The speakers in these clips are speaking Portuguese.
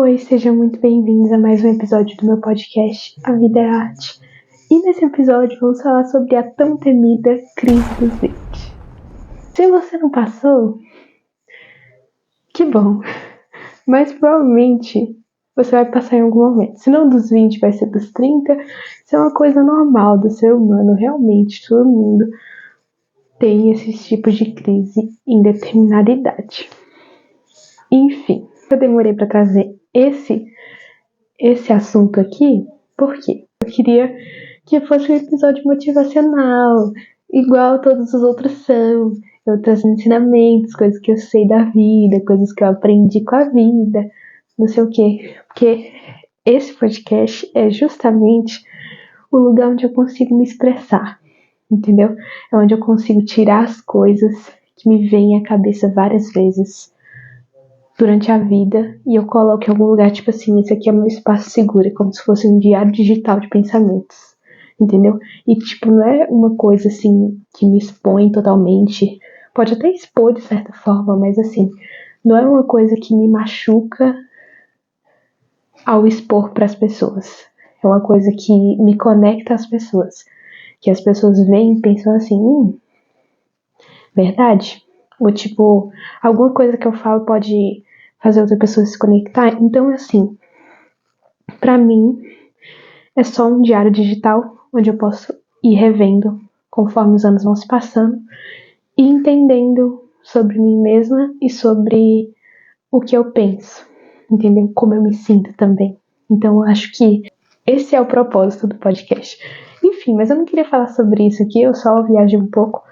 Oi, sejam muito bem-vindos a mais um episódio do meu podcast A Vida é Arte. E nesse episódio vamos falar sobre a tão temida crise dos 20. Se você não passou, que bom, mas provavelmente você vai passar em algum momento. Se não dos 20, vai ser dos 30. Isso é uma coisa normal do ser humano, realmente, todo mundo tem esses tipos de crise em determinada idade. Enfim, eu demorei para trazer esse assunto aqui, por quê? Eu queria que fosse um episódio motivacional, igual todos os outros são. Eu trago ensinamentos, coisas que eu sei da vida, coisas que eu aprendi com a vida, não sei o quê. Porque esse podcast é justamente o lugar onde eu consigo me expressar, entendeu? É onde eu consigo tirar as coisas que me vêm à cabeça várias vezes durante a vida e eu coloco em algum lugar, tipo assim, esse aqui é meu espaço seguro, é como se fosse um diário digital de pensamentos, entendeu? E tipo, não é uma coisa assim que me expõe totalmente, pode até expor de certa forma, mas assim, não é uma coisa que me machuca ao expor para as pessoas, é uma coisa que me conecta às pessoas, que as pessoas veem e pensam assim, verdade? Ou tipo, alguma coisa que eu falo pode fazer outra pessoa se conectar. Então, assim, pra mim, é só um diário digital onde eu posso ir revendo conforme os anos vão se passando e entendendo sobre mim mesma e sobre o que eu penso, entendeu? Como eu me sinto também. Então, eu acho que esse é o propósito do podcast. Enfim, mas eu não queria falar sobre isso aqui, eu só viajei um pouco.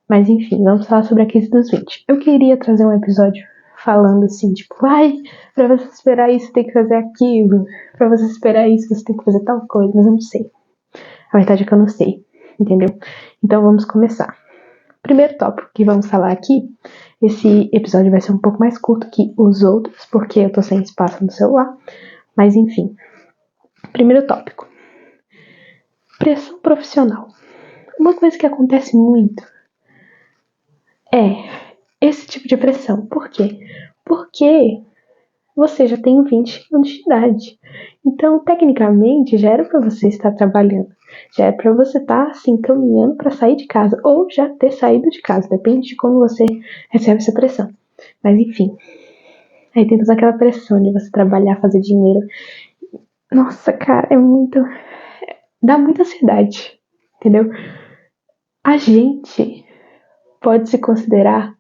Mas enfim, vamos falar sobre a crise dos 20. Eu queria trazer um episódio falando assim, tipo, pra você esperar isso tem que fazer aquilo, pra você esperar isso você tem que fazer tal coisa, mas eu não sei. A verdade é que eu não sei, entendeu? Então vamos começar. Primeiro tópico que vamos falar aqui, esse episódio vai ser um pouco mais curto que os outros, porque eu tô sem espaço no celular, mas enfim. Primeiro tópico. Pressão profissional. Uma coisa que acontece muito é esse tipo de pressão. Por quê? Porque você já tem 20 anos de idade. Então, tecnicamente, já era para você estar trabalhando. Já era para você estar se encaminhando para sair de casa. Ou já ter saído de casa. Depende de como você recebe essa pressão. Mas, enfim. Aí tem toda aquela pressão de você trabalhar, fazer dinheiro. Nossa, cara, é muito... dá muita ansiedade. Entendeu? A gente pode se considerar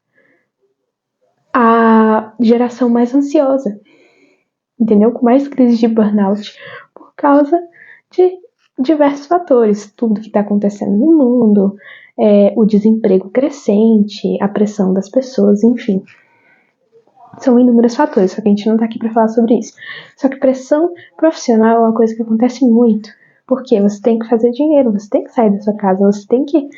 a geração mais ansiosa, entendeu? Com mais crise de burnout por causa de diversos fatores. Tudo que está acontecendo no mundo, o desemprego crescente, a pressão das pessoas, enfim. São inúmeros fatores, só que a gente não está aqui para falar sobre isso. Só que pressão profissional é uma coisa que acontece muito. Porque você tem que fazer dinheiro, você tem que sair da sua casa, você tem que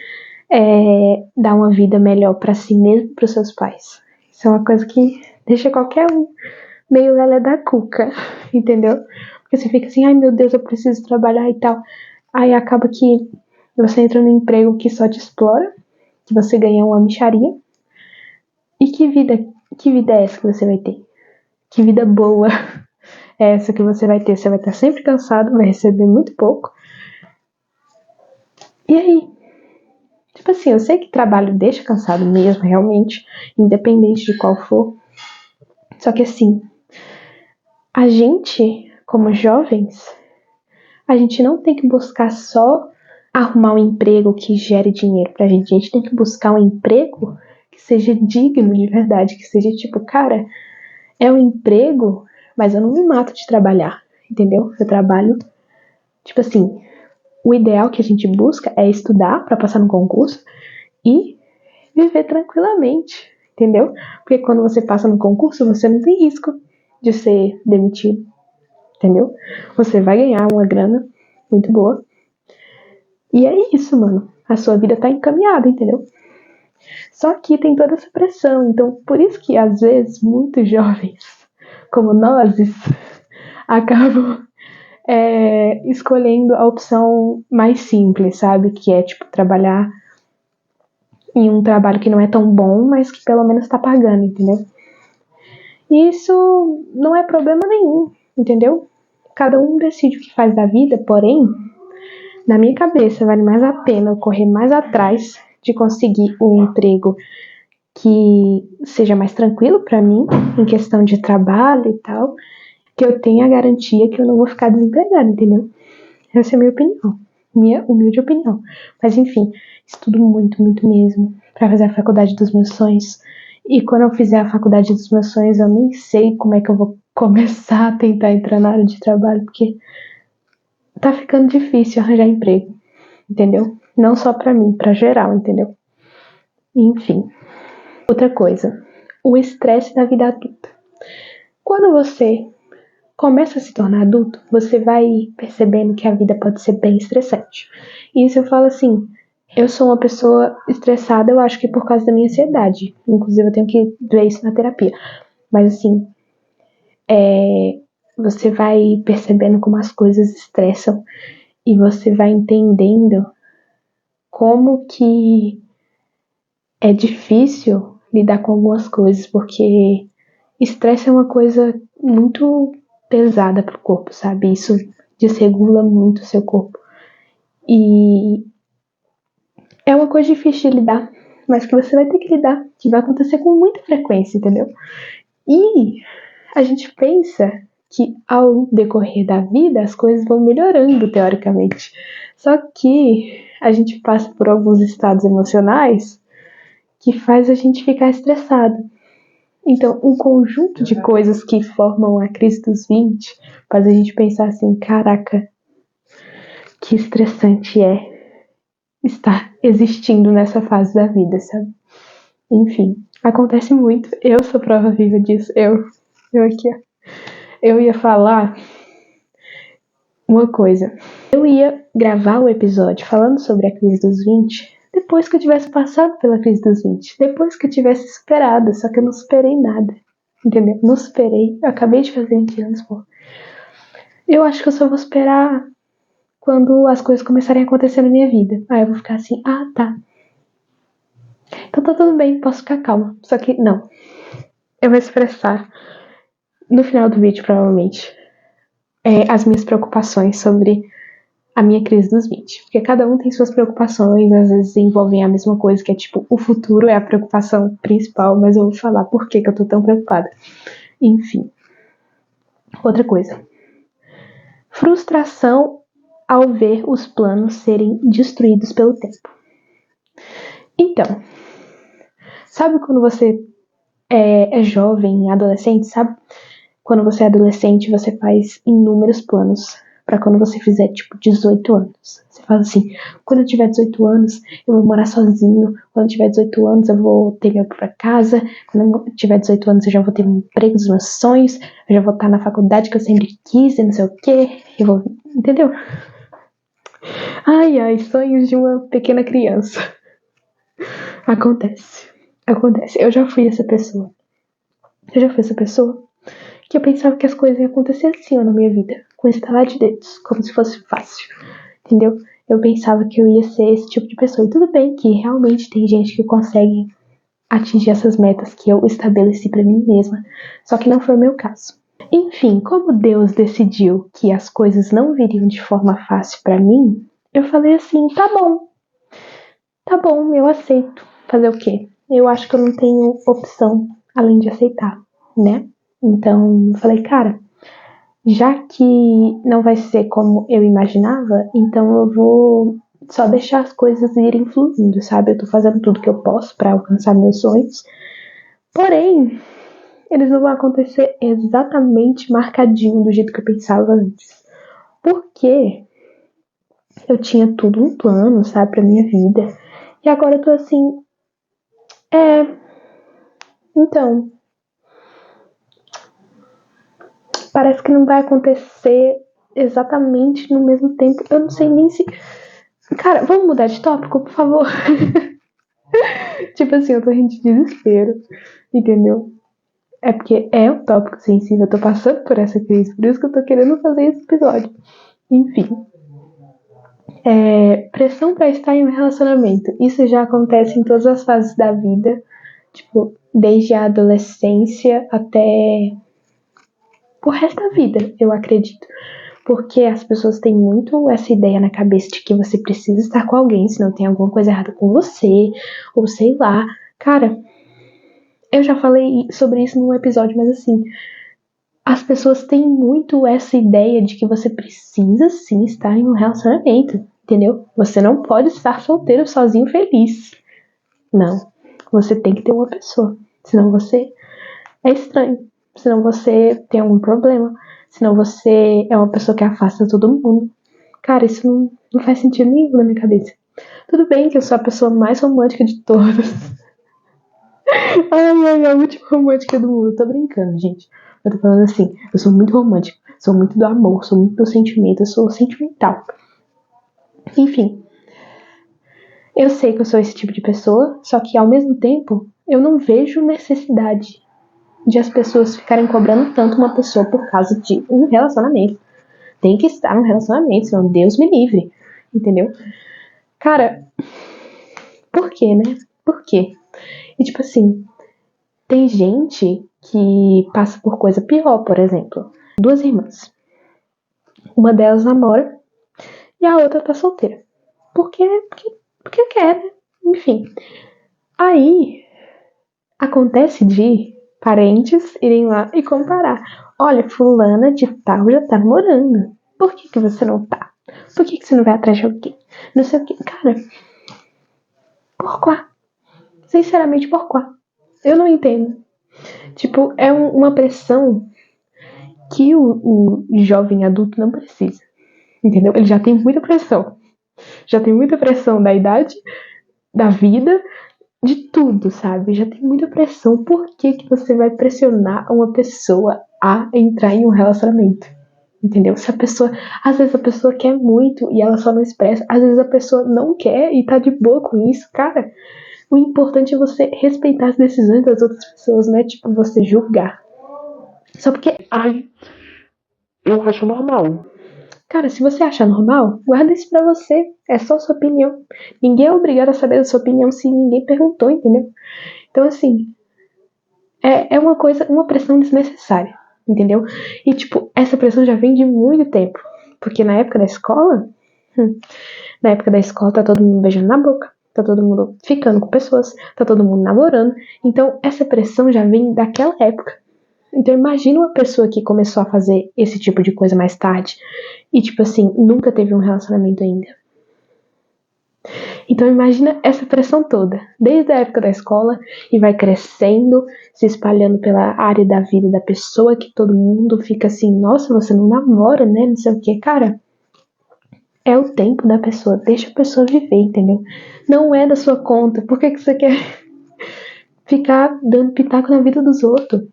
dar uma vida melhor para si mesmo e para os seus pais. Isso é uma coisa que deixa qualquer um meio lelé da cuca, entendeu? Porque você fica assim, ai meu Deus, eu preciso trabalhar e tal. Aí acaba que você entra num emprego que só te explora, que você ganha uma mixaria. E que vida é essa que você vai ter? Que vida boa é essa que você vai ter? Você vai estar sempre cansado, vai receber muito pouco. E aí? Tipo assim, eu sei que trabalho deixa cansado mesmo, realmente, independente de qual for. Só que assim, a gente, como jovens, a gente não tem que buscar só arrumar um emprego que gere dinheiro pra gente. A gente tem que buscar um emprego que seja digno de verdade, que seja tipo, cara, é um emprego, mas eu não me mato de trabalhar, entendeu? Eu trabalho, tipo assim, o ideal que a gente busca é estudar pra passar no concurso e viver tranquilamente, entendeu? Porque quando você passa no concurso, você não tem risco de ser demitido, entendeu? Você vai ganhar uma grana muito boa. E é isso, mano. A sua vida tá encaminhada, entendeu? Só que tem toda essa pressão. Então, por isso que, às vezes, muitos jovens, como nós, acabam escolhendo a opção mais simples, sabe? Que é, tipo, trabalhar em um trabalho que não é tão bom, mas que pelo menos tá pagando, entendeu? E isso não é problema nenhum. entendeu? Cada um decide o que faz da vida, porém, na minha cabeça, vale mais a pena eu correr mais atrás de conseguir um emprego que seja mais tranquilo para mim, em questão de trabalho e tal, que eu tenha a garantia que eu não vou ficar desempregada, entendeu? Essa é a minha opinião, minha humilde opinião. Mas enfim, estudo muito, muito mesmo para fazer a faculdade dos meus sonhos. E quando eu fizer a faculdade dos meus sonhos, eu nem sei como é que eu vou começar a tentar entrar na área de trabalho, porque tá ficando difícil arranjar emprego, entendeu? Não só pra mim, pra geral, entendeu? Enfim. Outra coisa, o estresse da vida adulta. Quando você começa a se tornar adulto, você vai percebendo que a vida pode ser bem estressante. E isso eu falo assim, eu sou uma pessoa estressada, eu acho que por causa da minha ansiedade. Inclusive eu tenho que ver isso na terapia. Mas assim, você vai percebendo como as coisas estressam e você vai entendendo como que é difícil lidar com algumas coisas, porque estresse é uma coisa muito pesada pro corpo, sabe? Isso desregula muito o seu corpo. E é uma coisa difícil de lidar, mas que você vai ter que lidar, que vai acontecer com muita frequência, entendeu? E a gente pensa que ao decorrer da vida as coisas vão melhorando, teoricamente. Só que a gente passa por alguns estados emocionais que faz a gente ficar estressado. Então, um conjunto de coisas que formam a crise dos 20 faz a gente pensar assim, caraca, que estressante é estar existindo nessa fase da vida, sabe? Enfim, acontece muito. Eu sou prova viva disso. Eu aqui, ó. Eu ia falar uma coisa. Eu ia gravar o episódio falando sobre a crise dos 20 depois que eu tivesse passado pela crise dos 20. Depois que eu tivesse superado, só que eu não superei nada. Entendeu? Não superei. Eu acabei de fazer 20 anos, pô. Eu acho que eu só vou esperar quando as coisas começarem a acontecer na minha vida. Aí eu vou ficar assim, ah, tá. Então tá tudo bem, posso ficar calma. Só que, não. Eu vou expressar no final do vídeo, provavelmente, as minhas preocupações sobre a minha crise dos 20. Porque cada um tem suas preocupações, às vezes envolvem a mesma coisa, que é tipo, o futuro é a preocupação principal, mas eu vou falar por que eu tô tão preocupada. Enfim. Outra coisa. Frustração ao ver os planos serem destruídos pelo tempo. Então, sabe quando você é jovem, adolescente, sabe? Quando você é adolescente, você faz inúmeros planos pra quando você fizer, tipo, 18 anos. Você fala assim, quando eu tiver 18 anos, eu vou morar sozinho. Quando eu tiver 18 anos, eu vou ter minha própria casa. Quando eu tiver 18 anos, eu já vou ter um emprego dos meus sonhos. Eu já vou estar na faculdade que eu sempre quis e não sei o quê. Eu vou... Entendeu? Ai, ai, sonhos de uma pequena criança. Acontece. Eu já fui essa pessoa. Que eu pensava que as coisas iam acontecer assim na minha vida, com estalar de dedos, como se fosse fácil, entendeu? Eu pensava que eu ia ser esse tipo de pessoa. E tudo bem que realmente tem gente que consegue atingir essas metas que eu estabeleci pra mim mesma, só que não foi o meu caso. Enfim, como Deus decidiu que as coisas não viriam de forma fácil pra mim, eu falei assim, tá bom, eu aceito. Fazer o quê? Eu acho que eu não tenho opção além de aceitar, né? Então, eu falei, cara, já que não vai ser como eu imaginava, então eu vou só deixar as coisas irem fluindo, sabe? Eu tô fazendo tudo que eu posso pra alcançar meus sonhos. Porém, eles não vão acontecer exatamente marcadinho do jeito que eu pensava antes. Porque eu tinha tudo um plano, sabe, pra minha vida. E agora eu tô assim, então, parece que não vai acontecer exatamente no mesmo tempo. Eu não sei nem se... Cara, vamos mudar de tópico, por favor? Tipo assim, eu tô rindo de desespero, entendeu? É porque é um tópico sensível, eu tô passando por essa crise, por isso que eu tô querendo fazer esse episódio. Enfim. Pressão pra estar em um relacionamento. Isso já acontece em todas as fases da vida. Tipo, desde a adolescência até o resto da vida, eu acredito. Porque as pessoas têm muito essa ideia na cabeça de que você precisa estar com alguém, senão tem alguma coisa errada com você, ou sei lá. Cara, eu já falei sobre isso num episódio, mas assim, as pessoas têm muito essa ideia de que você precisa sim estar em um relacionamento, entendeu? Você não pode estar solteiro, sozinho, feliz. Não. Você tem que ter uma pessoa. Senão você é estranho. Senão você tem algum problema. Senão você é uma pessoa que afasta todo mundo. Cara, isso não faz sentido nenhum na minha cabeça. Tudo bem que eu sou a pessoa mais romântica de todas. Ai, a última romântica do mundo. Tô brincando, gente. Eu tô falando assim, eu sou muito romântica. Sou muito do amor, sou muito do sentimento. Eu sou sentimental. Enfim. Eu sei que eu sou esse tipo de pessoa, só que ao mesmo tempo, eu não vejo necessidade de as pessoas ficarem cobrando tanto uma pessoa por causa de um relacionamento. Tem que estar num relacionamento, senão Deus me livre. Entendeu? Cara, por quê, né? Por quê? E tipo assim, tem gente que passa por coisa pior, por exemplo. Duas irmãs. Uma delas namora e a outra tá solteira. Por quê? Porque quer, né? Enfim. Aí, acontece de parentes irem lá e comparar. Olha, fulana de tal já tá namorando. Por que você não tá? Por que você não vai atrás de alguém? Não sei o que. Cara, por quê? Sinceramente, por quê? Eu não entendo. Tipo, é uma pressão que o jovem adulto não precisa. Entendeu? Ele já tem muita pressão. Já tem muita pressão da idade, da vida, de tudo, sabe? Já tem muita pressão. Por que você vai pressionar uma pessoa a entrar em um relacionamento? Entendeu? Se a pessoa, às vezes a pessoa quer muito e ela só não expressa, às vezes a pessoa não quer e tá de boa com isso, cara. O importante é você respeitar as decisões das outras pessoas, não é tipo você julgar. Só porque, ai, eu acho normal. Cara, se você achar normal, guarda isso pra você. É só sua opinião. Ninguém é obrigado a saber da sua opinião se ninguém perguntou, entendeu? Então, assim, é uma coisa, uma pressão desnecessária, entendeu? E, tipo, essa pressão já vem de muito tempo. Porque na época da escola, tá todo mundo beijando na boca, tá todo mundo ficando com pessoas, tá todo mundo namorando. Então, essa pressão já vem daquela época. Então, imagina uma pessoa que começou a fazer esse tipo de coisa mais tarde e, tipo assim, nunca teve um relacionamento ainda. Então imagina essa pressão toda, desde a época da escola, e vai crescendo, se espalhando pela área da vida da pessoa, que todo mundo fica assim, nossa, você não namora, né, não sei o que. Cara, é o tempo da pessoa, deixa a pessoa viver, entendeu? Não é da sua conta, por que você quer ficar dando pitaco na vida dos outros?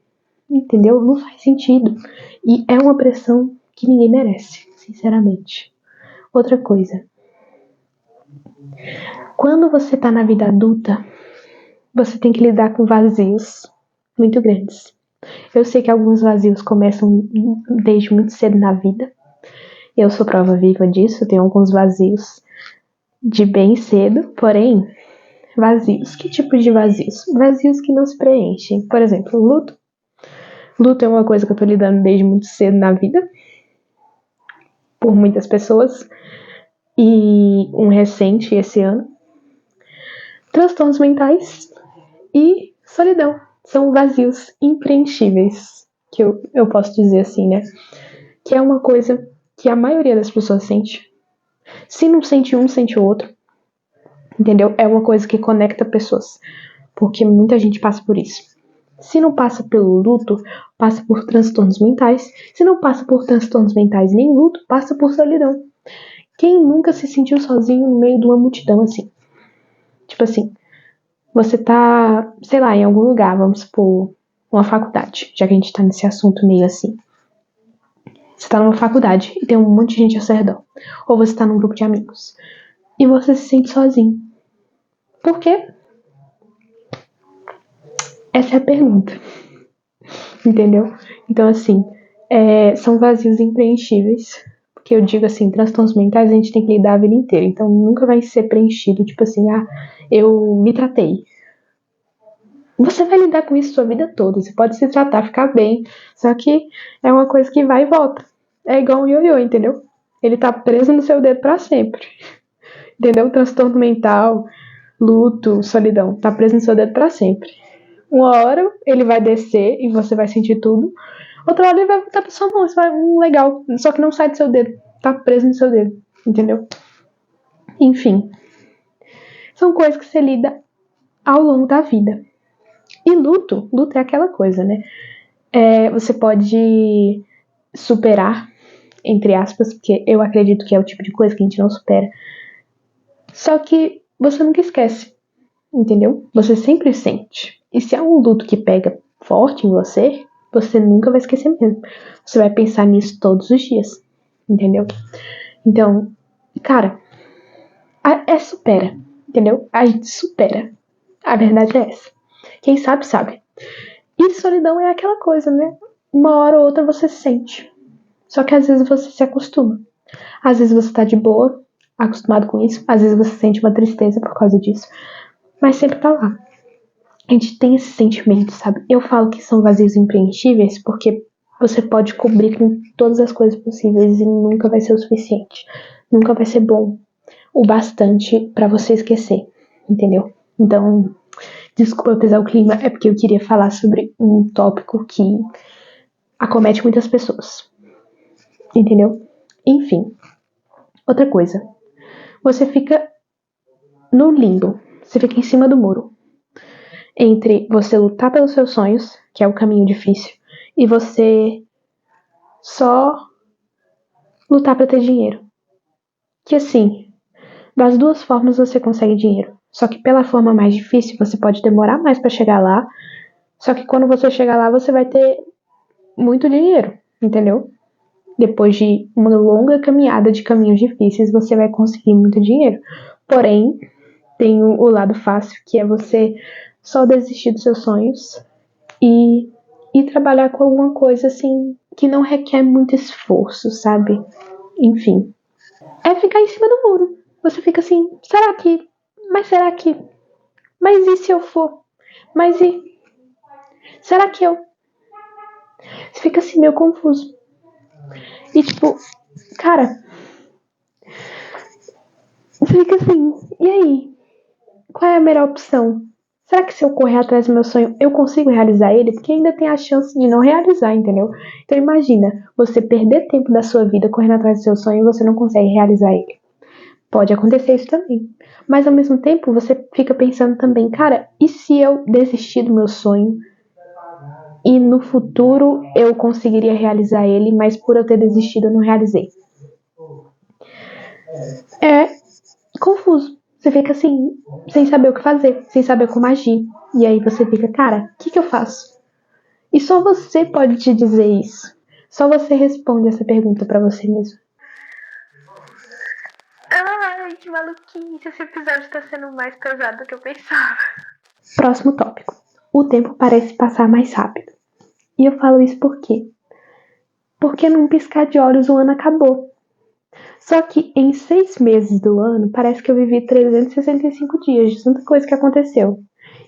Entendeu? Não faz sentido. E é uma pressão que ninguém merece, sinceramente. Outra coisa, quando você tá na vida adulta, você tem que lidar com vazios muito grandes. Eu sei que alguns vazios começam desde muito cedo na vida. Eu sou prova viva disso, eu tenho alguns vazios de bem cedo, porém, vazios. Que tipo de vazios? Vazios que não se preenchem. Por exemplo, luto. Luto é uma coisa que eu tô lidando desde muito cedo na vida, por muitas pessoas, e um recente esse ano. Transtornos mentais e solidão. São vazios impreenchíveis, que eu posso dizer assim, né? Que é uma coisa que a maioria das pessoas sente. Se não sente um, sente o outro. Entendeu? É uma coisa que conecta pessoas. Porque muita gente passa por isso. Se não passa pelo luto, passa por transtornos mentais. Se não passa por transtornos mentais nem luto, passa por solidão. Quem nunca se sentiu sozinho no meio de uma multidão assim? Tipo assim, você tá, sei lá, em algum lugar, vamos supor, uma faculdade, já que a gente tá nesse assunto meio assim. Você tá numa faculdade e tem um monte de gente ao seu redor. Ou você tá num grupo de amigos. E você se sente sozinho. Por quê? Essa é a pergunta. Entendeu? Então, assim, são vazios impreenchíveis. Porque eu digo assim, transtornos mentais a gente tem que lidar a vida inteira. Então, nunca vai ser preenchido, tipo assim, eu me tratei. Você vai lidar com isso sua vida toda. Você pode se tratar, ficar bem. Só que é uma coisa que vai e volta. É igual um ioiô, entendeu? Ele tá preso no seu dedo pra sempre. Entendeu? Transtorno mental, luto, solidão. Tá preso no seu dedo pra sempre. Uma hora ele vai descer e você vai sentir tudo. Outra hora ele vai voltar pra sua mão. Isso vai legal. Só que não sai do seu dedo. Tá preso no seu dedo. Entendeu? Enfim. São coisas que você lida ao longo da vida. E luto é aquela coisa, né? Você pode superar, entre aspas, porque eu acredito que é o tipo de coisa que a gente não supera. Só que você nunca esquece, entendeu? Você sempre sente. E se é um luto que pega forte em você, você nunca vai esquecer mesmo. Você vai pensar nisso todos os dias, entendeu? Então, cara, supera, entendeu? A gente supera. A verdade é essa. Quem sabe, sabe. E solidão é aquela coisa, né? Uma hora ou outra você sente. Só que às vezes você se acostuma. Às vezes você tá de boa, acostumado com isso. Às vezes você sente uma tristeza por causa disso. Mas sempre tá lá. A gente tem esse sentimento, sabe? Eu falo que são vazios impreenchíveis porque você pode cobrir com todas as coisas possíveis e nunca vai ser o suficiente. Nunca vai ser bom o bastante pra você esquecer. Entendeu? Então, desculpa pesar o clima, é porque eu queria falar sobre um tópico que acomete muitas pessoas. Entendeu? Enfim. Outra coisa. Você fica no limbo. Você fica em cima do muro. Entre você lutar pelos seus sonhos, que é o caminho difícil, e você só lutar pra ter dinheiro. Que assim, das duas formas você consegue dinheiro. Só que pela forma mais difícil, você pode demorar mais pra chegar lá. Só que quando você chegar lá, você vai ter muito dinheiro, entendeu? Depois de uma longa caminhada de caminhos difíceis, você vai conseguir muito dinheiro. Porém, tem o lado fácil, que é você só desistir dos seus sonhos e trabalhar com alguma coisa assim que não requer muito esforço, sabe? Enfim. É ficar em cima do muro. Você fica assim, será que? Mas será que? Mas e se eu for? Mas e? Será que eu? Você fica assim meio confuso. E tipo, cara, você fica assim, e aí? Qual é a melhor opção? Será que se eu correr atrás do meu sonho, eu consigo realizar ele? Porque ainda tem a chance de não realizar, entendeu? Então imagina, você perder tempo da sua vida correndo atrás do seu sonho e você não consegue realizar ele. Pode acontecer isso também. Mas ao mesmo tempo, você fica pensando também, cara, e se eu desistir do meu sonho e no futuro eu conseguiria realizar ele, mas por eu ter desistido eu não realizei? É confuso. Você fica assim, sem saber o que fazer, sem saber como agir. E aí você fica, cara, o que eu faço? E só você pode te dizer isso. Só você responde essa pergunta pra você mesmo. Ai, que maluquice. Esse episódio tá sendo mais pesado do que eu pensava. Próximo tópico. O tempo parece passar mais rápido. E eu falo isso por quê? Porque num piscar de olhos o ano acabou. Só que em 6 meses do ano, parece que eu vivi 365 dias de tanta coisa que aconteceu.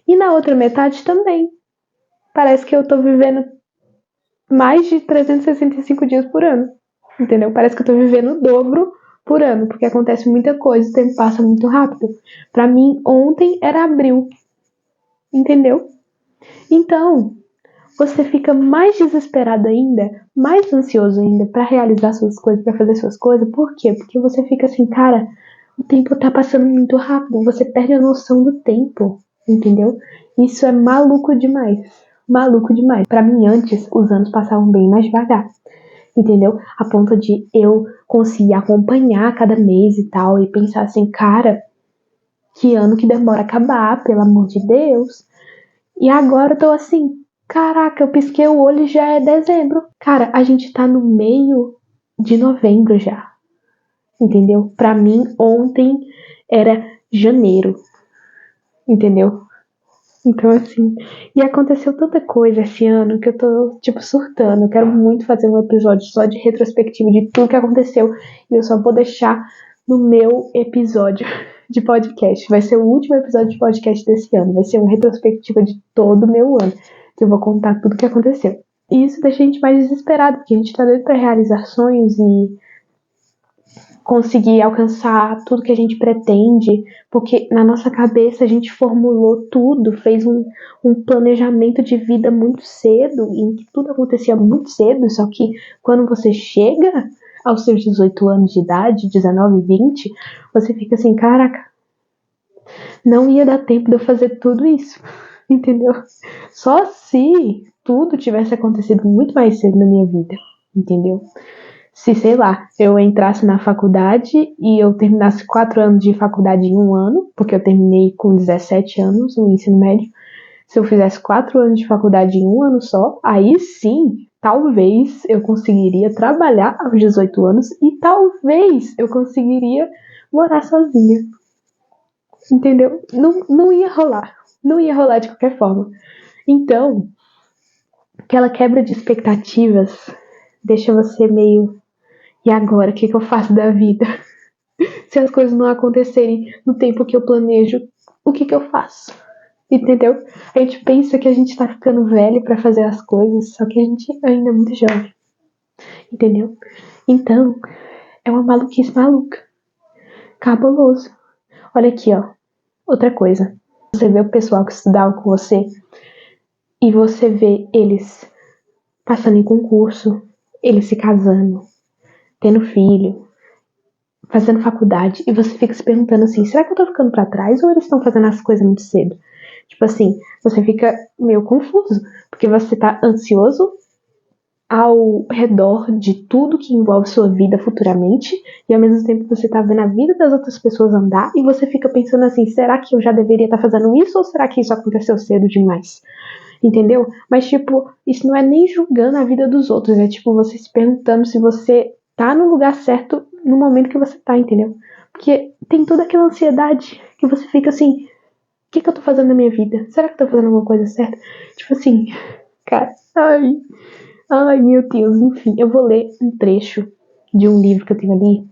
E na outra metade também. Parece que eu tô vivendo mais de 365 dias por ano. Entendeu? Parece que eu tô vivendo o dobro por ano, porque acontece muita coisa, o tempo passa muito rápido. Pra mim, ontem era abril. Entendeu? Então, você fica mais desesperado ainda, mais ansioso ainda pra realizar suas coisas, pra fazer suas coisas. Por quê? Porque você fica assim, cara, o tempo tá passando muito rápido, você perde a noção do tempo, entendeu? Isso é maluco demais. Maluco demais. Pra mim, antes, os anos passavam bem mais devagar, entendeu? A ponto de eu conseguir acompanhar cada mês e tal, e pensar assim, cara, que ano que demora a acabar, pelo amor de Deus. E agora eu tô assim, caraca, eu pisquei o olho e já é dezembro. Cara, a gente tá no meio de novembro já, entendeu? Pra mim, ontem era janeiro, entendeu? Então, assim, e aconteceu tanta coisa esse ano que eu tô, tipo, surtando. Eu quero muito fazer um episódio só de retrospectiva de tudo que aconteceu. E eu só vou deixar no meu episódio de podcast. Vai ser o último episódio de podcast desse ano. Vai ser uma retrospectiva de todo o meu ano. Que eu vou contar tudo o que aconteceu. E isso deixa a gente mais desesperado, porque a gente tá doido pra realizar sonhos e conseguir alcançar tudo que a gente pretende, porque na nossa cabeça a gente formulou tudo, fez um planejamento de vida muito cedo, em que tudo acontecia muito cedo, só que quando você chega aos seus 18 anos de idade, 19, 20, você fica assim, caraca, não ia dar tempo de eu fazer tudo isso, entendeu? Só se tudo tivesse acontecido muito mais cedo na minha vida, entendeu? Se, sei lá, eu entrasse na faculdade e eu terminasse 4 anos de faculdade em um ano, porque eu terminei com 17 anos o ensino médio, se eu fizesse 4 anos de faculdade em um ano só, aí sim, talvez eu conseguiria trabalhar aos 18 anos e talvez eu conseguiria morar sozinha. Entendeu? Não ia rolar. Não ia rolar de qualquer forma. Então, aquela quebra de expectativas deixa você meio... E agora, o que eu faço da vida? Se as coisas não acontecerem no tempo que eu planejo, o que eu faço? Entendeu? A gente pensa que a gente tá ficando velho pra fazer as coisas, só que a gente ainda é muito jovem. Entendeu? Então, é uma maluquice maluca. Cabuloso. Olha aqui, ó. Outra coisa. Você vê o pessoal que estudava com você e você vê eles passando em concurso, eles se casando, tendo filho, fazendo faculdade, e você fica se perguntando assim, será que eu tô ficando pra trás ou eles estão fazendo as coisas muito cedo? Tipo assim, você fica meio confuso, porque você tá ansioso ao redor de tudo que envolve sua vida futuramente, e ao mesmo tempo você tá vendo a vida das outras pessoas andar, e você fica pensando assim, será que eu já deveria estar fazendo isso, ou será que isso aconteceu cedo demais? Entendeu? Mas, tipo, isso não é nem julgando a vida dos outros, é tipo você se perguntando se você tá no lugar certo no momento que você tá, entendeu? Porque tem toda aquela ansiedade que você fica assim, o que eu tô fazendo na minha vida? Será que eu tô fazendo alguma coisa certa? Tipo assim, cara, ai meu Deus, enfim, eu vou ler um trecho de um livro que eu tenho ali,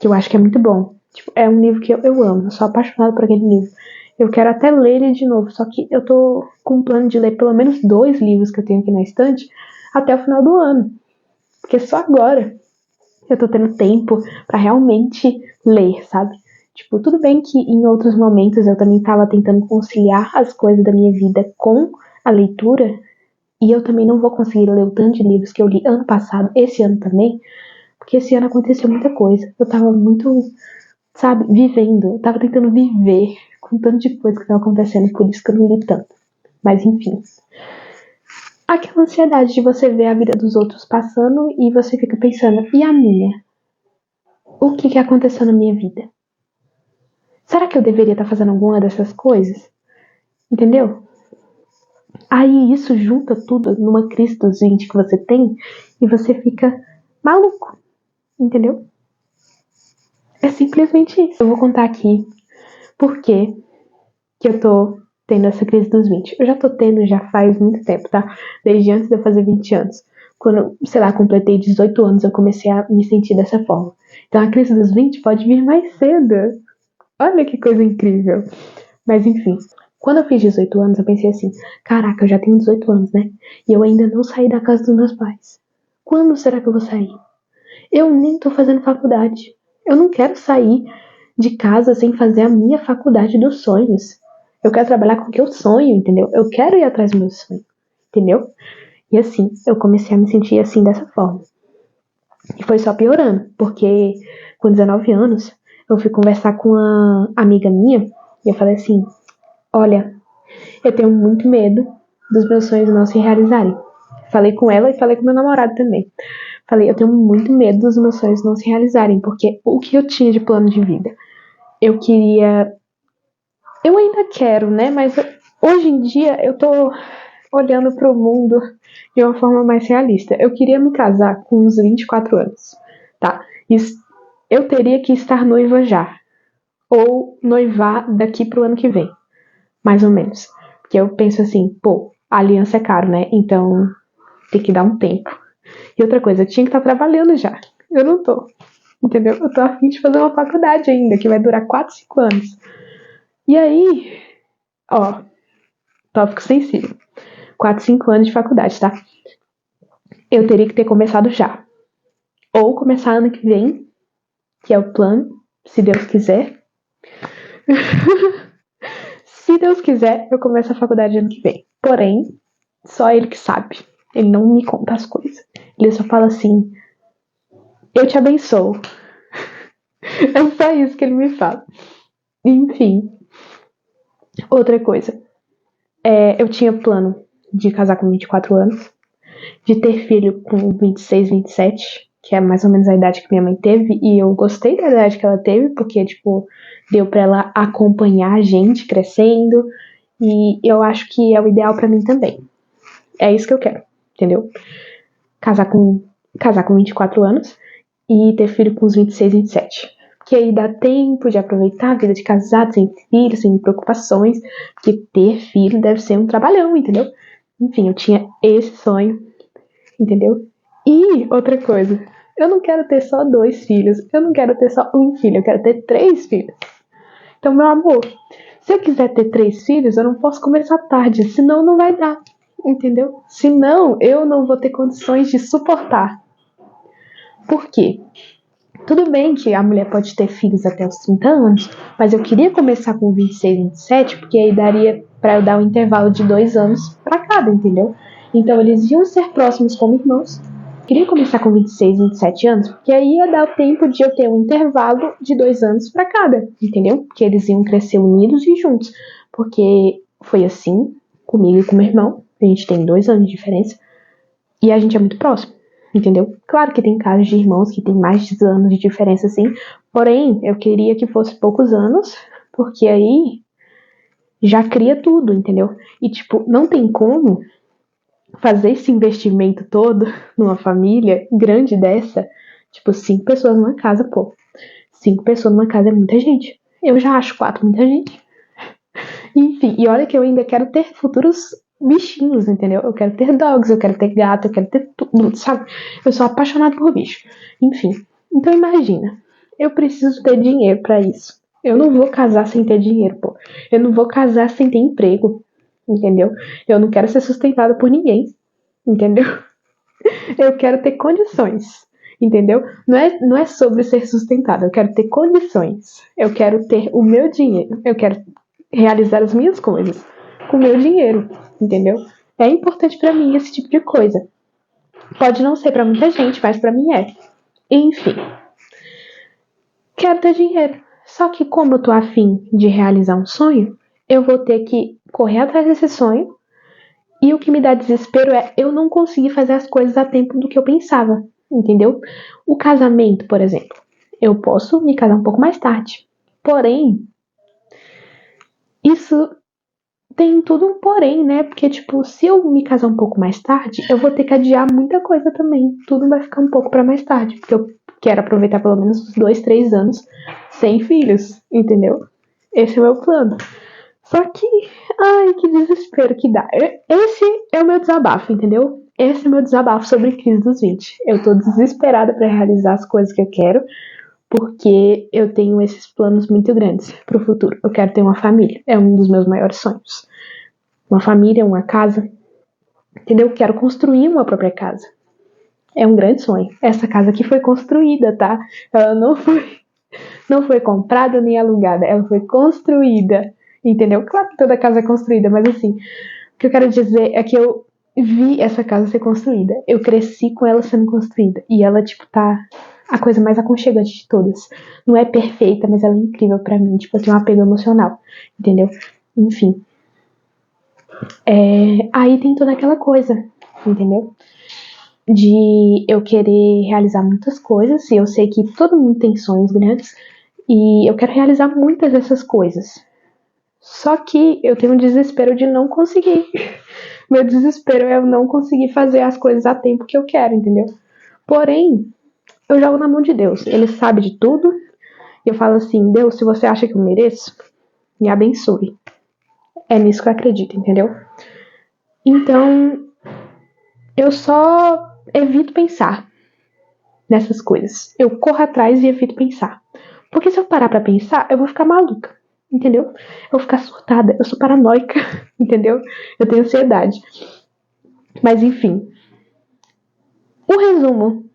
que eu acho que é muito bom. Tipo, é um livro que eu amo, eu sou apaixonada por aquele livro. Eu quero até ler ele de novo, só que eu tô com um plano de ler pelo menos 2 livros que eu tenho aqui na estante até o final do ano. Porque só agora eu tô tendo tempo pra realmente ler, sabe? Tipo, tudo bem que em outros momentos eu também tava tentando conciliar as coisas da minha vida com a leitura, e eu também não vou conseguir ler o tanto de livros que eu li ano passado, esse ano também, porque esse ano aconteceu muita coisa. Eu tava muito, sabe, vivendo. Eu tava tentando viver com tanto de coisa que tava acontecendo, por isso que eu não li tanto. Mas enfim. Aquela ansiedade de você ver a vida dos outros passando e você fica pensando, e a minha? O que aconteceu na minha vida? Será que eu deveria estar fazendo alguma dessas coisas? Entendeu? Aí isso junta tudo numa crise dos 20 que você tem e você fica maluco. Entendeu? É simplesmente isso. Eu vou contar aqui por que eu tô tendo essa crise dos 20. Eu já tô tendo já faz muito tempo, tá? Desde antes de eu fazer 20 anos. Quando, sei lá, completei 18 anos, eu comecei a me sentir dessa forma. Então a crise dos 20 pode vir mais cedo. Olha que coisa incrível. Mas enfim, quando eu fiz 18 anos, eu pensei assim, caraca, eu já tenho 18 anos, né? E eu ainda não saí da casa dos meus pais. Quando será que eu vou sair? Eu nem tô fazendo faculdade. Eu não quero sair de casa sem fazer a minha faculdade dos sonhos. Eu quero trabalhar com o que eu sonho, entendeu? Eu quero ir atrás do meu sonho, entendeu? E assim, eu comecei a me sentir assim, dessa forma. E foi só piorando, porque com 19 anos, eu fui conversar com uma amiga minha e eu falei assim, olha, eu tenho muito medo dos meus sonhos não se realizarem. Falei com ela e falei com meu namorado também. Falei, eu tenho muito medo dos meus sonhos não se realizarem, porque o que eu tinha de plano de vida? Eu queria... Eu ainda quero, né? Mas hoje em dia eu tô olhando pro mundo de uma forma mais realista. Eu queria me casar com uns 24 anos, tá? Eu teria que estar noiva já. Ou noivar daqui pro ano que vem, mais ou menos. Porque eu penso assim, pô, a aliança é caro, né? Então tem que dar um tempo. E outra coisa, eu tinha que estar trabalhando já. Eu não tô. entendeu? Eu tô a fim de fazer uma faculdade ainda, que vai durar 4, 5 anos. E aí, ó, tópico sensível. 4, 5 anos de faculdade, tá? Eu teria que ter começado já. Ou começar ano que vem, que é o plano, se Deus quiser. Se Deus quiser, eu começo a faculdade ano que vem. Porém, só ele que sabe. Ele não me conta as coisas. Ele só fala assim, eu te abençoo. É só isso que ele me fala. Enfim. Outra coisa. Eu tinha plano de casar com 24 anos. De ter filho com 26, 27. Que é mais ou menos a idade que minha mãe teve. E eu gostei da idade que ela teve. Porque, tipo, deu pra ela acompanhar a gente crescendo. E eu acho que é o ideal pra mim também. É isso que eu quero, entendeu? Casar com 24 anos e ter filho com uns 26, 27. Porque aí dá tempo de aproveitar a vida de casado, sem filho, sem preocupações. Porque ter filho deve ser um trabalhão, entendeu? Enfim, eu tinha esse sonho, entendeu? E outra coisa, eu não quero ter só 2 filhos, eu não quero ter só um filho, eu quero ter 3 filhos. Então, meu amor, se eu quiser ter 3 filhos, eu não posso começar tarde, senão não vai dar, entendeu? Senão, eu não vou ter condições de suportar. Por quê? Tudo bem que a mulher pode ter filhos até os 30 anos, mas eu queria começar com 26, 27, porque aí daria pra eu dar um intervalo de 2 anos pra cada, entendeu? Então, eles iam ser próximos como irmãos. Queria começar com 26, 27 anos, porque aí ia dar o tempo de eu ter um intervalo de 2 anos pra cada, entendeu? Porque eles iam crescer unidos e juntos. Porque foi assim comigo e com meu irmão. A gente tem 2 anos de diferença. E a gente é muito próximo, entendeu? Claro que tem casos de irmãos que tem mais de anos de diferença, assim. Porém, eu queria que fosse poucos anos, porque aí já cria tudo, entendeu? E, tipo, não tem como fazer esse investimento todo numa família grande dessa, tipo, 5 pessoas numa casa, pô. 5 pessoas numa casa é muita gente. Eu já acho 4 muita gente. Enfim, e olha que eu ainda quero ter futuros bichinhos, entendeu? Eu quero ter dogs, eu quero ter gato, eu quero ter tudo, sabe? Eu sou apaixonada por bicho. Enfim, então imagina, eu preciso ter dinheiro pra isso. Eu não vou casar sem ter dinheiro, pô. Eu não vou casar sem ter emprego, entendeu? Eu não quero ser sustentada por ninguém, entendeu? Eu quero ter condições, entendeu? Não é sobre ser sustentada, eu quero ter condições. Eu quero ter o meu dinheiro, eu quero realizar as minhas coisas com o meu dinheiro, entendeu? É importante pra mim esse tipo de coisa. Pode não ser pra muita gente, mas pra mim é. Enfim, quero ter dinheiro. Só que como eu tô afim de realizar um sonho, eu vou ter que correr atrás desse sonho. E o que me dá desespero é eu não conseguir fazer as coisas a tempo do que eu pensava, entendeu? O casamento, por exemplo. Eu posso me casar um pouco mais tarde. Porém, isso tem tudo um porém, né? Porque, tipo, se eu me casar um pouco mais tarde, eu vou ter que adiar muita coisa também. Tudo vai ficar um pouco pra mais tarde. Porque eu quero aproveitar pelo menos uns 2, 3 anos sem filhos, entendeu? Esse é o meu plano. Só que, ai, que desespero que dá. Esse é o meu desabafo, entendeu? Esse é o meu desabafo sobre crise dos 20. Eu tô desesperada pra realizar as coisas que eu quero, porque eu tenho esses planos muito grandes pro futuro. Eu quero ter uma família. É um dos meus maiores sonhos. Uma família, uma casa, entendeu? Eu quero construir uma própria casa. É um grande sonho. Essa casa aqui foi construída, tá? Ela não foi comprada nem alugada. Ela foi construída. Entendeu? Claro que toda casa é construída, mas assim, o que eu quero dizer é que eu vi essa casa ser construída. Eu cresci com ela sendo construída. E ela, tipo, tá a coisa mais aconchegante de todas. Não é perfeita, mas ela é incrível pra mim. Tipo, eu tenho um apego emocional. Entendeu? Enfim. Aí tem toda aquela coisa, entendeu? De eu querer realizar muitas coisas. E eu sei que todo mundo tem sonhos grandes. E eu quero realizar muitas dessas coisas. Só que eu tenho um desespero de não conseguir. Meu desespero é eu não conseguir fazer as coisas a tempo que eu quero, entendeu? Porém, eu jogo na mão de Deus. Ele sabe de tudo. E eu falo assim, Deus, se você acha que eu mereço, me abençoe. É nisso que eu acredito, entendeu? Então, eu só evito pensar. nessas coisas. Eu corro atrás e evito pensar. Porque se eu parar pra pensar, eu vou ficar maluca, entendeu? Eu vou ficar surtada, eu sou paranoica, entendeu? Eu tenho ansiedade. Mas enfim, o resumo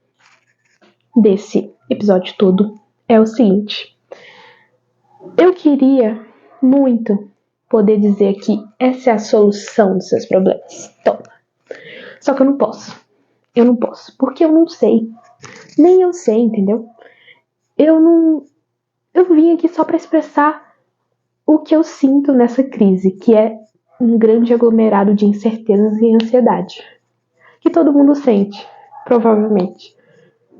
desse episódio todo é o seguinte. Eu queria muito poder dizer que essa é a solução dos seus problemas. Toma. Só que eu não posso. Eu não posso, porque eu não sei. Nem eu sei, entendeu? Eu vim aqui só pra expressar o que eu sinto nessa crise, que é um grande aglomerado de incertezas e ansiedade. Que todo mundo sente, provavelmente.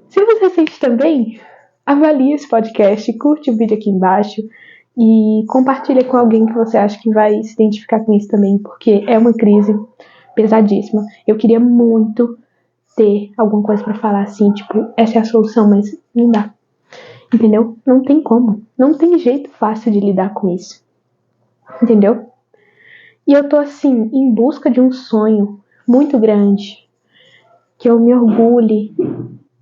Se você sente também, avalie esse podcast, curte o vídeo aqui embaixo e compartilha com alguém que você acha que vai se identificar com isso também, porque é uma crise pesadíssima. Eu queria muito ter alguma coisa pra falar assim, tipo, essa é a solução, mas não dá. Entendeu? Não tem como. Não tem jeito fácil de lidar com isso. Entendeu? E eu tô assim, em busca de um sonho muito grande, que eu me orgulhe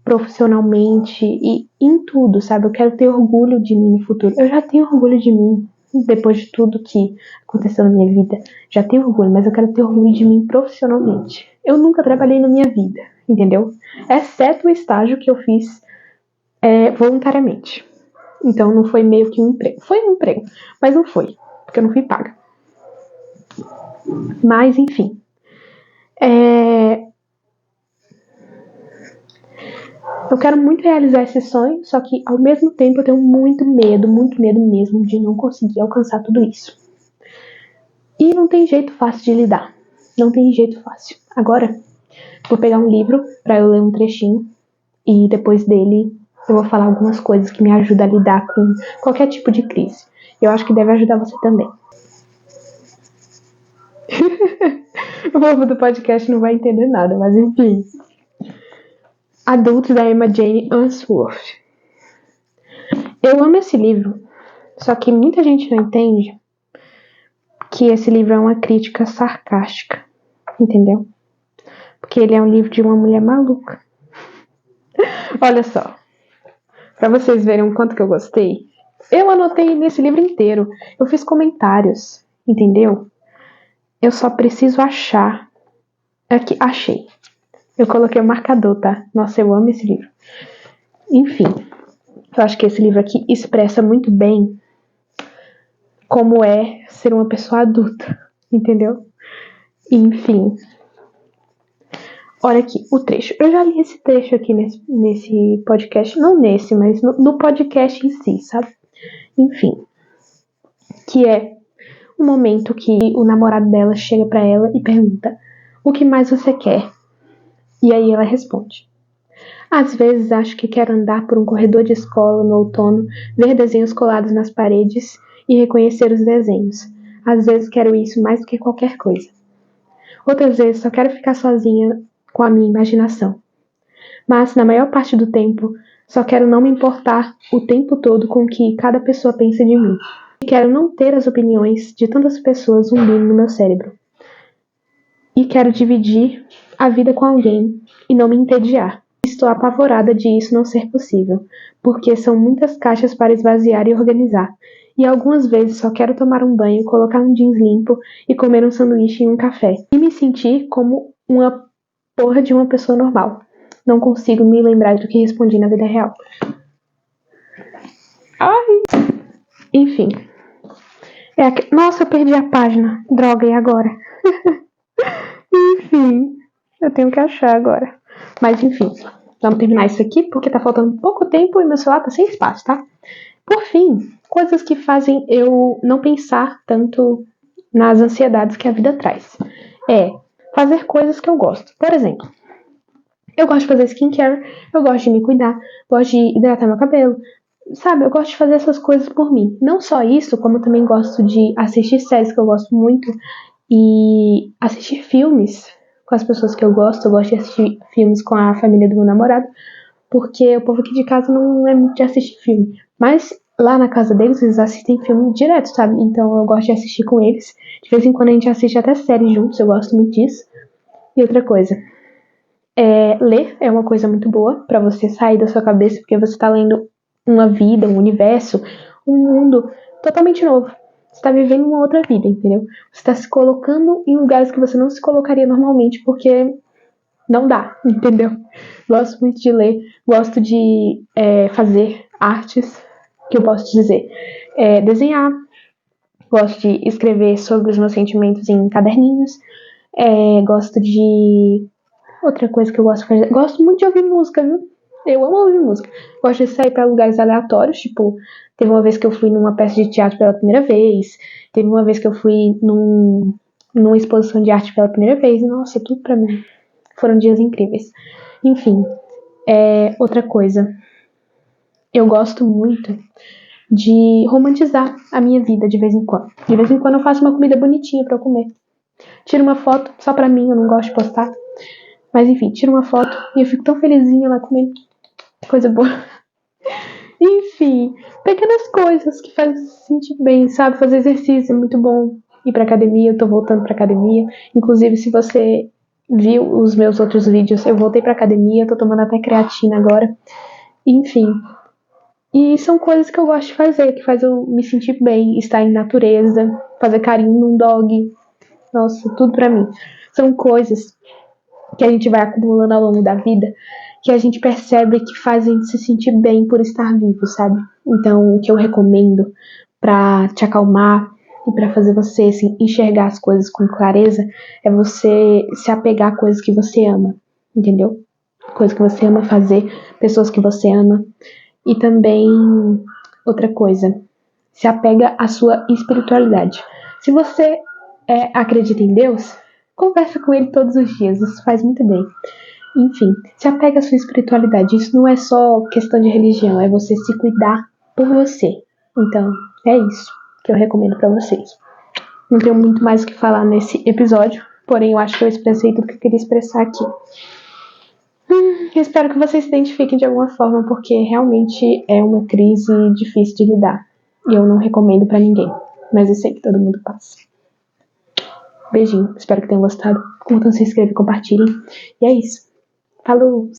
profissionalmente e em tudo, sabe? Eu quero ter orgulho de mim no futuro. Eu já tenho orgulho de mim depois de tudo que aconteceu na minha vida. Já tenho orgulho, mas eu quero ter orgulho de mim profissionalmente. Eu nunca trabalhei na minha vida, entendeu? Exceto o estágio que eu fiz voluntariamente. Então não foi meio que um emprego. Foi um emprego, mas não foi, porque eu não fui paga. Mas, enfim. Eu quero muito realizar esse sonho, só que ao mesmo tempo eu tenho muito medo mesmo de não conseguir alcançar tudo isso. E não tem jeito fácil de lidar. Não tem jeito fácil. Agora, vou pegar um livro pra eu ler um trechinho e depois dele eu vou falar algumas coisas que me ajudam a lidar com qualquer tipo de crise. Eu acho que deve ajudar você também. O povo do podcast não vai entender nada, mas enfim. Adultos da Emma Jane Unsworth. Eu amo esse livro, só que muita gente não entende que esse livro é uma crítica sarcástica, entendeu? Porque ele é um livro de uma mulher maluca. Olha só, pra vocês verem o quanto que eu gostei, eu anotei nesse livro inteiro, eu fiz comentários, entendeu? Eu só preciso achar. Aqui, achei. Eu coloquei o marcador, tá? Nossa, eu amo esse livro. Enfim, eu acho que esse livro aqui expressa muito bem como é ser uma pessoa adulta, entendeu? Enfim. Olha aqui, o trecho. Eu já li esse trecho aqui nesse podcast. Não nesse, mas no podcast em si, sabe? Enfim. Que é o momento que o namorado dela chega pra ela e pergunta: o que mais você quer? E aí ela responde: às vezes acho que quero andar por um corredor de escola no outono, ver desenhos colados nas paredes e reconhecer os desenhos. Às vezes quero isso mais do que qualquer coisa. Outras vezes só quero ficar sozinha com a minha imaginação. Mas, na maior parte do tempo, só quero não me importar o tempo todo com o que cada pessoa pensa de mim. E quero não ter as opiniões de tantas pessoas zumbindo no meu cérebro. E quero dividir a vida com alguém e não me entediar. Estou apavorada de isso não ser possível, porque são muitas caixas para esvaziar e organizar. E algumas vezes só quero tomar um banho, colocar um jeans limpo e comer um sanduíche e um café. E me sentir como uma porra de uma pessoa normal. Não consigo me lembrar do que respondi na vida real. Ai! Enfim. Nossa, eu perdi a página. Droga, e agora? Enfim. Eu tenho que achar agora. Mas enfim. Vamos terminar isso aqui, porque tá faltando pouco tempo e meu celular tá sem espaço, tá? Por fim, coisas que fazem eu não pensar tanto nas ansiedades que a vida traz. Fazer coisas que eu gosto. Por exemplo, eu gosto de fazer skincare, eu gosto de me cuidar, gosto de hidratar meu cabelo. Sabe, eu gosto de fazer essas coisas por mim. Não só isso, como eu também gosto de assistir séries que eu gosto muito e assistir filmes com as pessoas que eu gosto. Eu gosto de assistir filmes com a família do meu namorado, porque o povo aqui de casa não é muito de assistir filme. Mas lá na casa deles, eles assistem filme direto, sabe? Então eu gosto de assistir com eles. De vez em quando a gente assiste até séries juntos, eu gosto muito disso. E outra coisa, Ler é uma coisa muito boa pra você sair da sua cabeça, porque você tá lendo uma vida, um universo, um mundo totalmente novo. Você tá vivendo uma outra vida, entendeu? Você tá se colocando em lugares que você não se colocaria normalmente, porque não dá, entendeu? Gosto muito de ler, gosto de fazer artes, que eu posso dizer, desenhar, gosto de escrever sobre os meus sentimentos em caderninhos, gosto de... Outra coisa que eu gosto de fazer, gosto muito de ouvir música, viu? Eu amo ouvir música. Gosto de sair pra lugares aleatórios, tipo, teve uma vez que eu fui numa peça de teatro pela primeira vez, teve uma vez que eu fui numa exposição de arte pela primeira vez, nossa, tudo pra mim. Foram dias incríveis. Enfim, outra coisa. Eu gosto muito de romantizar a minha vida de vez em quando. De vez em quando eu faço uma comida bonitinha pra eu comer. Tiro uma foto só pra mim, eu não gosto de postar. Mas enfim, tiro uma foto e eu fico tão felizinha lá comendo. Coisa boa. Enfim, pequenas coisas que fazem se sentir bem, sabe? Fazer exercício é muito bom. Ir pra academia, eu tô voltando pra academia. Inclusive, se você viu os meus outros vídeos, eu voltei pra academia, tô tomando até creatina agora. Enfim. E são coisas que eu gosto de fazer, que faz eu me sentir bem, estar em natureza, fazer carinho num dog. Nossa, tudo pra mim. São coisas que a gente vai acumulando ao longo da vida, que a gente percebe que faz a gente se sentir bem por estar vivo, sabe? Então, o que eu recomendo pra te acalmar e pra fazer você assim, enxergar as coisas com clareza é você se apegar a coisas que você ama, entendeu? Coisas que você ama fazer, pessoas que você ama. E também, outra coisa, se apega à sua espiritualidade. Se você acredita em Deus, conversa com ele todos os dias, isso faz muito bem. Enfim, se apega à sua espiritualidade. Isso não é só questão de religião, é você se cuidar por você. Então, é isso que eu recomendo pra vocês. Não tenho muito mais o que falar nesse episódio, porém eu acho que eu expressei tudo que eu queria expressar aqui. Eu espero que vocês se identifiquem de alguma forma, porque realmente é uma crise difícil de lidar. E eu não recomendo pra ninguém, mas eu sei que todo mundo passa. Beijinho, espero que tenham gostado. Curtam, se inscrevam e compartilhem. E é isso. Falou!